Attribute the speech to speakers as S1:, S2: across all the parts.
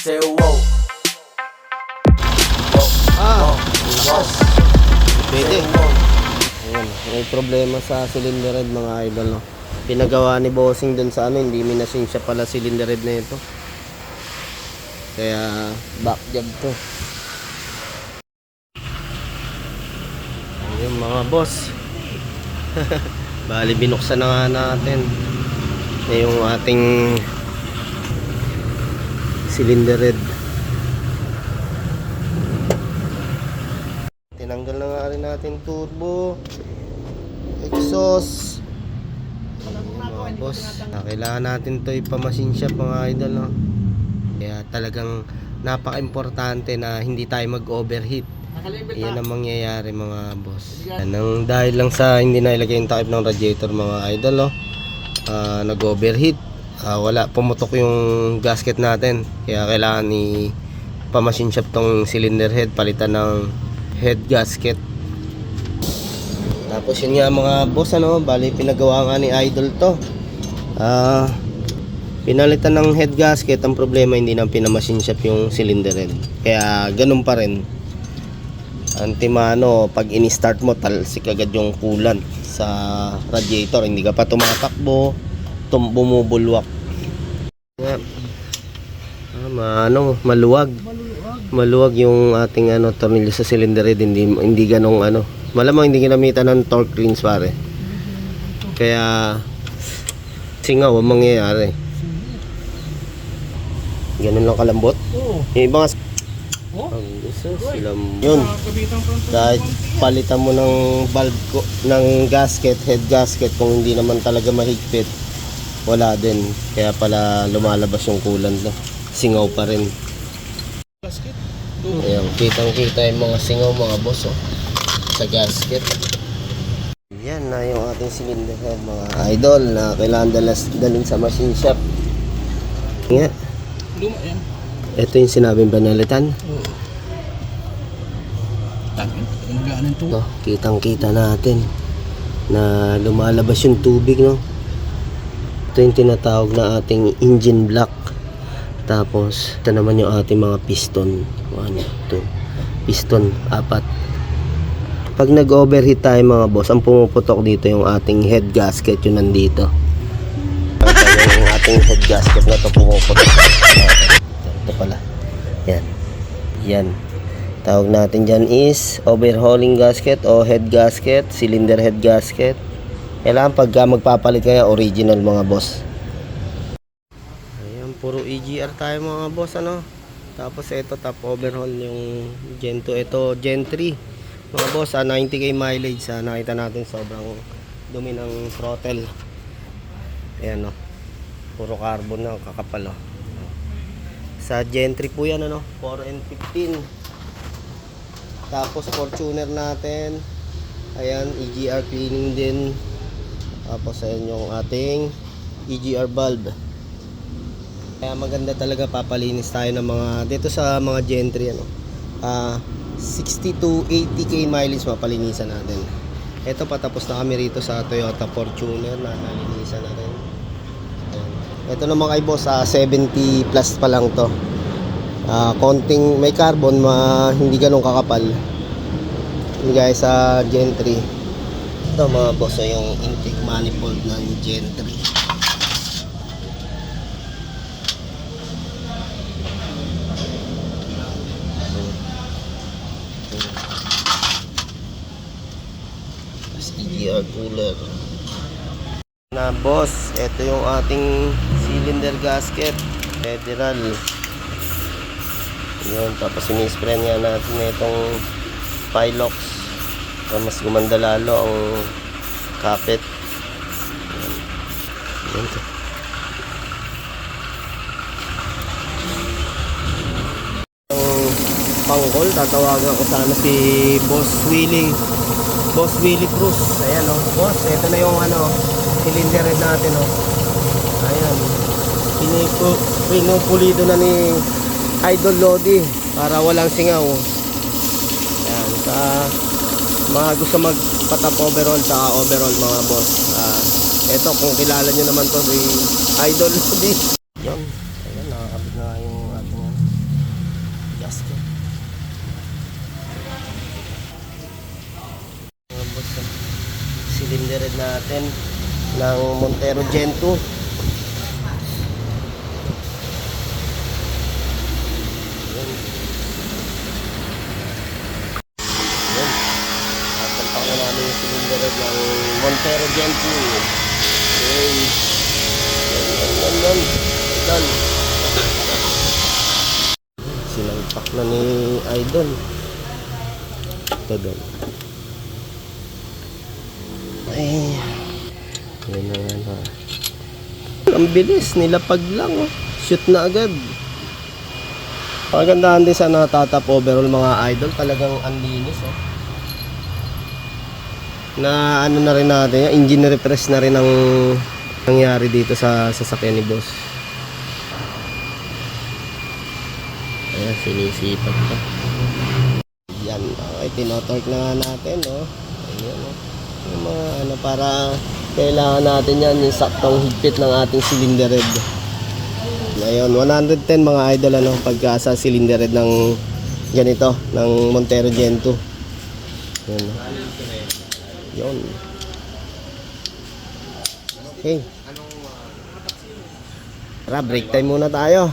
S1: say wow.
S2: Lakas. Pwede. Ayan, may problema sa cylinder head mga idol, no? Pinagawa ni bossing dun sa ano, hindi minasin siya pala cylinder head na ito. Kaya back job to. Ayun mga boss. Bali binuksan na nga natin yung ating cylinder head. Tinanggal na nga rin natin turbo, exhaust. Mga boss, kailangan natin to ipamasin shop mga idol, no? Kaya talagang napaka-importante na hindi tayo mag-overheat. Yan ang mangyayari mga boss. Yan, dahil lang sa hindi nailagay yung takip ng radiator mga idol, no? Nag-overheat. Wala, pumutok yung gasket natin. Kaya kailangan i-pamasin shop tong cylinder head, palitan ng head gasket. Tapos yun nga mga boss, ano, bali pinagawa nga ni idol to. Pinalitan ng head gasket. Ang problema, hindi nang pinamasin shop yung cylinder head. Kaya ganun pa rin. Antimano, pag ini-start mo, talsik agad yung coolant sa radiator. Hindi ka pa tumatakbo, bumubulwak. Maluwag yung ating tornilyo sa cylinder head. Hindi ganong malamang hindi ginamitan ng torque wrench pare. Kaya singaw ang mangyayari. Ganun lang kalambot. Yung iba nga yun, kahit palitan mo ng valve ng gasket, head gasket, kung hindi naman talaga mahigpit, wala din. Kaya pala lumalabas yung coolant, no? Singaw pa rin. Ayan, kitang kita yung mga singaw mga boss, oh, sa gasket. Yan na yung ating cylinder head mga idol, na kailangan dalhin sa machine shop. Nga, ito yung sinabing banalitan. No, kitang kita natin na lumalabas yung tubig, no? Ito yung tinatawag na ating engine block. Tapos ito naman yung ating mga piston. 1, 2 piston, 4. Pag nag-overheat tayo mga boss, ang pumuputok dito yung ating head gasket, yung nandito. Yung ating head gasket na to pumuputok. Ito pala. Yan. Tawag natin dyan is overhauling gasket o head gasket, cylinder head gasket. Kailangan pagka magpapalit kayo, original mga boss. Ayan, puro EGR tayo mga boss, ano. Tapos ito top overhaul yung Gen 2. Ito Gen 3 mga boss, 90k mileage. Nakita natin sobrang dumi ng throttle. Ayan, no, puro carbon na kakapal, oh. Sa Gen 3 po yan, 4N15. Tapos Fortuner natin, ayan, EGR cleaning din. Tapos ayan yung ating EGR valve. Kaya maganda talaga, papalinis tayo ng mga dito sa mga Gen 3, 60 to 80k mileage mapalinisan natin. Ito, patapos na kami rito sa Toyota Fortuner na nalinisan na rin. Ayan. Ito naman kay boss, 70 plus pa lang to. Konting may carbon, hindi ganun kakapal. Yung guys sa Gen 3. Ito mga boss, yung intake manifold ng Gen 3. Tapos EGR cooler na boss. Ito yung ating cylinder gasket, federal. Yun, tapos ini-spray nga natin itong Pilox para mas gumanda lalo ang kapit. Yan. Ang panggol, tatawagan ko sana si Boss Willie Cruz. Ayan, oh, boss, ito na yung cylinder head natin, oh. Ayan, pinupulido na ni Idol Lodi para walang singaw. Yan, sa mga gusto magpatap overall sa overall mga boss, eto, kung kilala nyo naman to si Idol Lodi. Yan, ayan, nakakabit na yung ating
S1: Last ko.
S2: Mga boss, cylinder head natin ng Montero Gen 2. Tatalpak na namin yung cylinder head ng Montero Gen 2. Okay. Yan. Idol. Sinalpak na ni Idol. Ito doon. Ay. Yan na yan ha. Ang bilis. Nilapag lang. Oh. Shoot na agad. Pagandahan din sa natatap overall mga idol. Talagang anlinis. Oh. Na ano na rin natin. Engine refresh na rin ang nangyari dito sa sasakyan ni boss. Ayan, sinisipat pa. Yan, okay, tinotorque na natin, oh. Ayan, oh. Yung mga ano, para kailangan natin yan, yung saktong higpit ng ating cylinder head. Ngayon, 110 mga idol, ano, pagka sa cylinder head ng ganito, ng Montero Gen 2. Ayan, oh. Yun. Okay. Tara, break time muna tayo.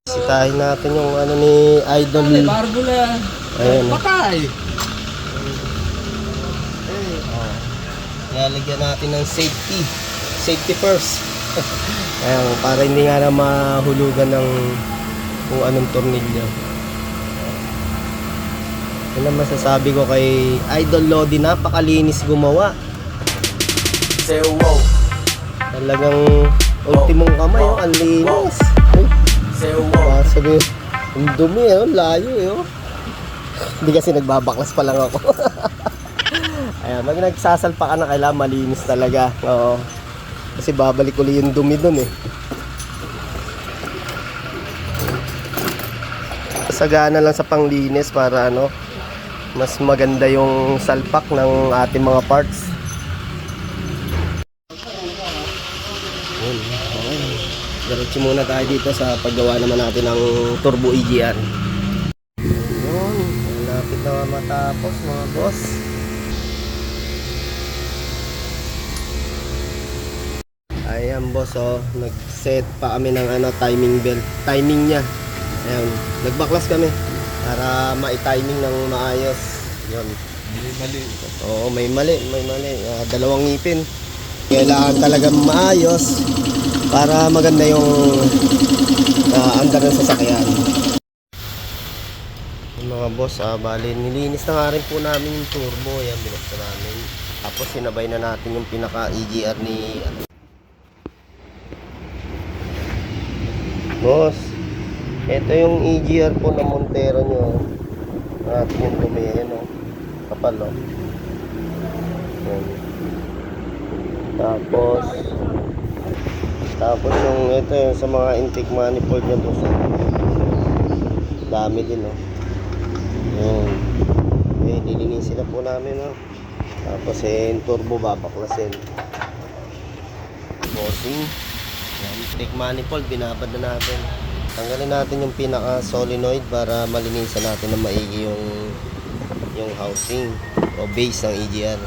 S2: Sitahin natin yung ano ni Idol.
S1: Barbula.
S2: Ayan.
S1: Patay.
S2: Lalagyan natin ng safety. Safety first. Ayan, para hindi nga na mahulugan ng kung anong tornilyo. Yan ang masasabi ko kay Idol Lodi, napakalinis gumawa.
S1: Say wow.
S2: Talagang ultimong kamay, oh, ang linis.
S1: Say wow.
S2: Sabi, ang dumi, oh, layo, oh. Hindi kasi nagbabaklas pa lang ako. Ayan, pag nagsasalpa ka na, kailangan malinis talaga. Oo. Kasi babalik ulit yung dumi dun, eh. Sagana lang sa panglinis para ano, mas maganda yung salpak ng ating mga parts. Yun, okay. Diretso muna tayo dito sa paggawa naman natin ng Turbo EGR. Yun, malapit na matapos mga boss. Ayan boss, oh, nag-set pa kami ng ano, timing belt. Timing niya. Ayan, nagbaklas kami para ma-timing ng maayos. Yun.
S1: May mali.
S2: Oo, may mali. Dalawang ngipin. Kailangan talaga maayos para maganda yung andar ng sasakyan. Yung mga boss, bali, nilinis na nga rin po namin yung turbo. Yan, binuksan namin. Tapos sinabay na natin yung pinaka-EGR ni boss. Ito yung EGR po ng Montero nyo. Natin yung dumi. Yan, oh. Kapal, oh. Yan. Tapos yung ito yung sa mga intake manifold niya boss. Dami din, oh. Yan. Okay, lilinisin na po namin, oh. Tapos yung turbo babaklasin. Bossing. Yan, intake manifold binabad na natin. Tanggalin natin yung pinaka solenoid para malinisan natin na maigi yung housing o base ng EGR.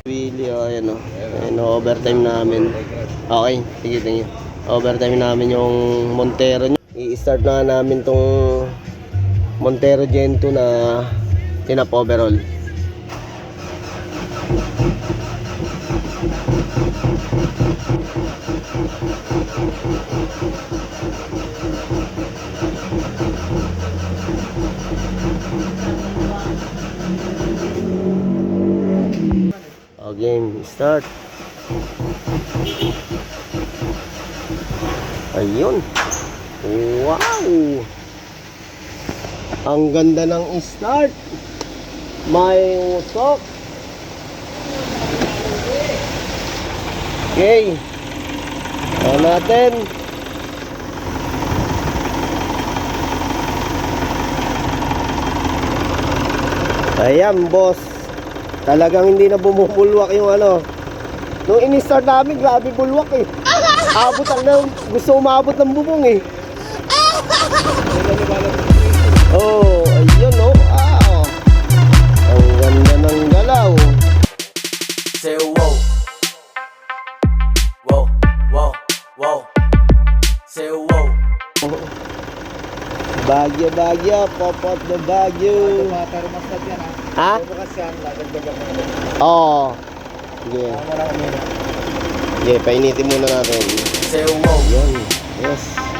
S2: Really, oh, ayan, oh. Ayan, oh, overtime namin. Okay, sige, tingin. Overtime namin yung Montero. I-start na namin tong Montero Gen 2 na tinap overall. Game start. Ayun. Wow. Ang ganda ng start. May usok. Okay. Ayan natin. Ayan, boss. Talagang hindi na bumubulwak yung ano. Nung in-start namin, grabe bulwak eh. Abot ang lang. Gusto umabot ng bubong eh. Oh, ayun oh. Ah. Ang ganda ng galaw.
S1: Say wow. Wow, wow, wow. Say wow.
S2: Bagyo, Bagyo. Popot the Bagyo.
S3: Termostat yan ha.
S2: Ha?
S3: Bukas yan, ladagdagan mo.
S2: Oo. Sige.
S3: Tama na kami.
S2: Sige, painitin muna natin.
S1: Say wow.
S2: Yun. Yes.